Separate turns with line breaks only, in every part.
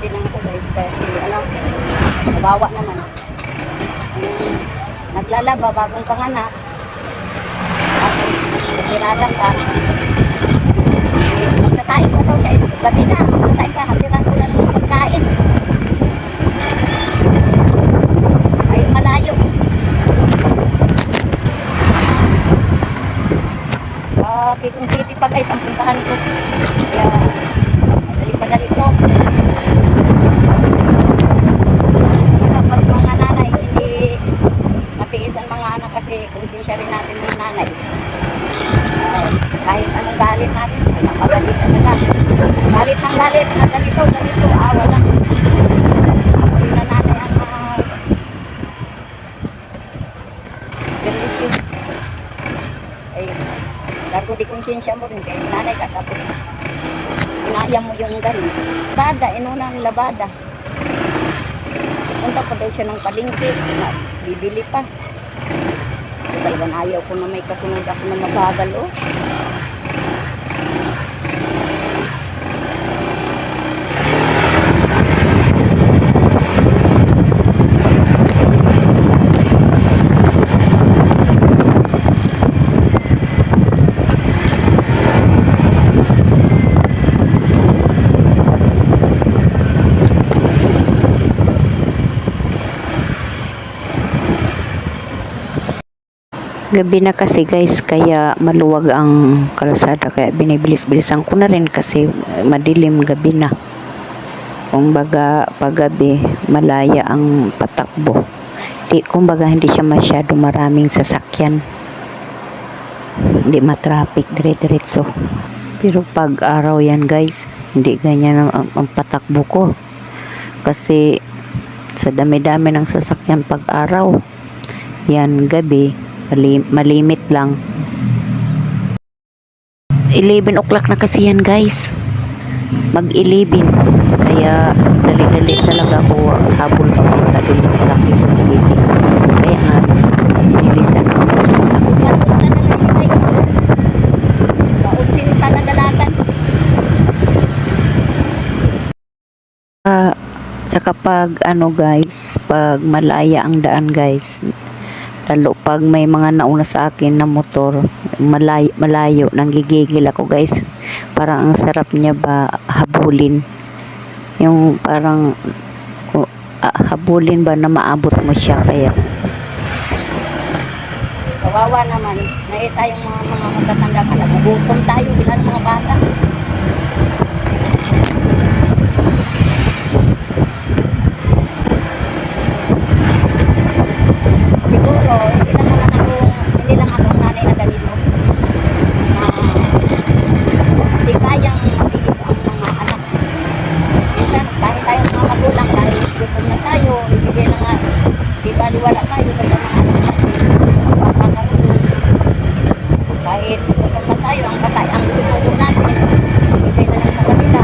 din lang ako guys kasi kawawa naman. Naglalaba bagong panganak. Tapos natiraran ka. Magsasain ko daw siya. Gabi na, magsasain ka. Hatiran ko na lang yung pagkain. Kahit malayo. Quezon City pa guys ang puntahan ko. Kaya madali to. Talaga pag mga nanay hindi matiis ang mga anak kasi konsensya rin natin mga nanay. Kahit anong galit natin, napagalitan na lang. Galit ng galit na ganito, wala. Hindi na nanay ang mga generation. Ay, largo di konsensya mo rin kayo nanay ka tapos inaya mo yung ganun. Labada, inunang labada. Punta pa daw siya ng palengke, bibili pa. Talagang ayaw ko na may kasunod ako na mabagal, oh.
Gabi na kasi guys, kaya maluwag ang kalsada, kaya binibilis-bilisan ko na rin kasi madilim gabi na. Kumbaga paggabi malaya ang patakbo. Kumbaga hindi siya masyado maraming sasakyan. Hindi matraffic dire-diretso. Pero pag araw yan guys, hindi ganyan ang patakbo ko. Kasi sa dami-dami ng sasakyan pag araw. Yan gabi malimit lang. 11 o'clock na kasi yan guys, mag 11, kaya dali-dali talaga ako habol papunta dun sa Quezon City. Kaya nga nilisan ko
Sa 80 na dalagan.
saka pag guys, pag malaya ang daan guys, lalo pag may mga nauna sa akin na motor, malayo, nanggigigil ako guys. Parang ang sarap niya ba habulin, yung parang habulin ba na maabot mo siya. Kaya
Kawawa naman, tayong mga matatanda pa, nagugutom tayo, bilang mga bata. Siguro, hindi lang ako nanay na ganito. Hindi kayang matiis ang mga anak. Minsan, kahit tayong mga magulang, kahit gutom na tayo, ibigay na nga, di baliwala tayo sa mga anak natin. Makakaroon. Kahit gutom na tayo, ang susuko natin, ibigay na lang sa kanila.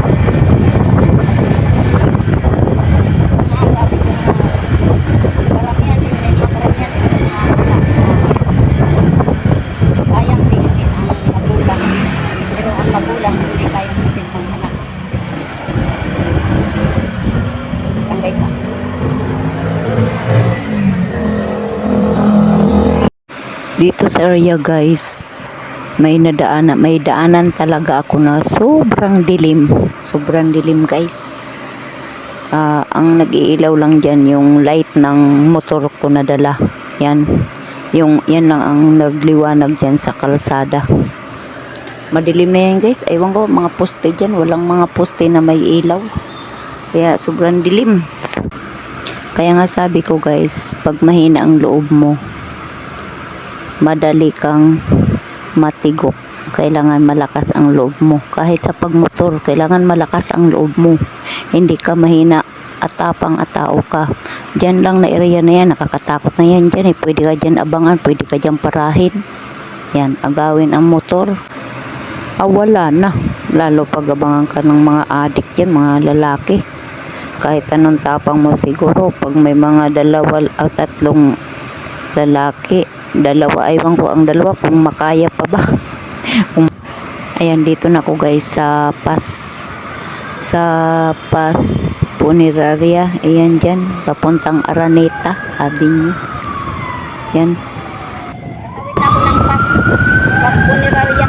Sabi ko na, karamihan din sa mga anak na kayang tiisin ang magulang. Pero ang magulang hindi kayang tiisin ang anak. Yan guys,
dito sa area guys, may daanan talaga ako na sobrang dilim guys. Ang nag-iilaw lang dyan yung light ng motor ko na dala. Yan lang ang nagliwanag dyan sa kalsada. Madilim na yan guys. Ewan ko, mga poste dyan, walang mga poste na may ilaw, kaya sobrang dilim. Kaya nga sabi ko guys, pag mahina ang loob mo, madali kang matigok. Kailangan malakas ang loob mo. Kahit sa pagmotor, kailangan malakas ang loob mo. Hindi ka mahina at tapang at tao ka. Diyan lang na area na yan, nakakatakot na yan dyan. Pwede ka dyan abangan, pwede ka dyan parahin. Yan, agawin ang motor. Wala na. Lalo pag abangan ka ng mga adik dyan, mga lalaki. Kahit anong tapang mo siguro, pag may mga dalawa o tatlong lalaki, aywan ko ang dalawa kung makaya pa ba. Ayan, dito na ako guys sa sa Pas Puniraria. Ayan dyan, papuntang Araneta Avenue. Yan.
Tatawid na ako ng pas Puneraria.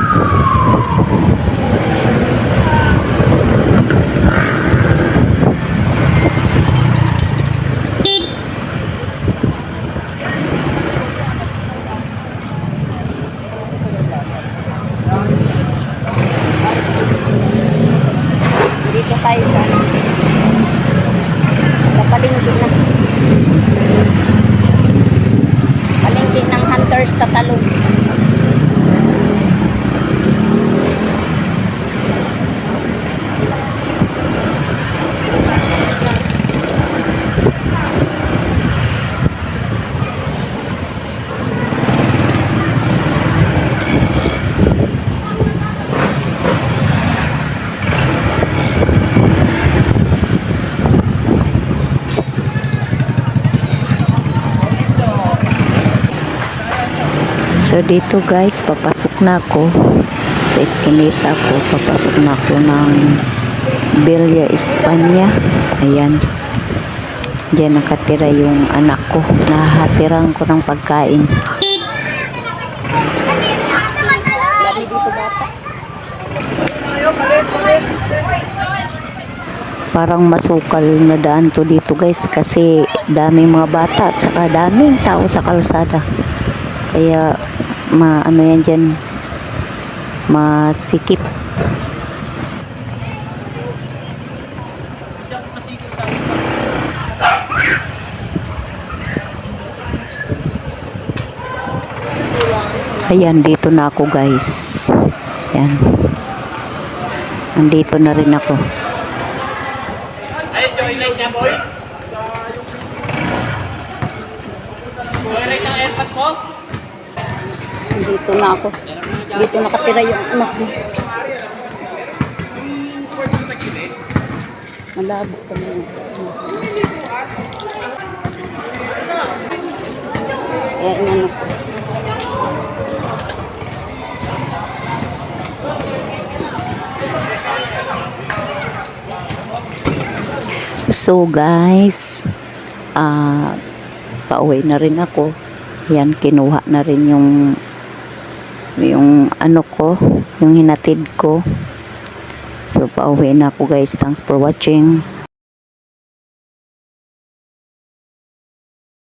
Dito tayo sa palengke na. Palengke ng Hunters Tatalog.
So dito guys, papasok na ako sa eskinita ko. Papasok na ako ng Villa España. Ayan. Diyan nakatira yung anak ko. Nahatiran ko ng pagkain.
Lagi dito bata.
Parang masukal na daan to dito guys kasi daming mga bata at saka daming tao sa kalsada. Kaya ano yan dyan, masikip. Ayan, dito na ako guys. Ayan. Nandito na rin ako.
Ay, joylight niya, boy. Joylight ng airpot mo?
Dito na ako. Dito nakatira yung anak ko. Malabo pa na yun. Kaya inano ko.
So guys, pauwi na rin ako. Yan, kinuha na rin yung ano ko, yung hinatid ko. So pauwi na ako guys. Thanks for watching.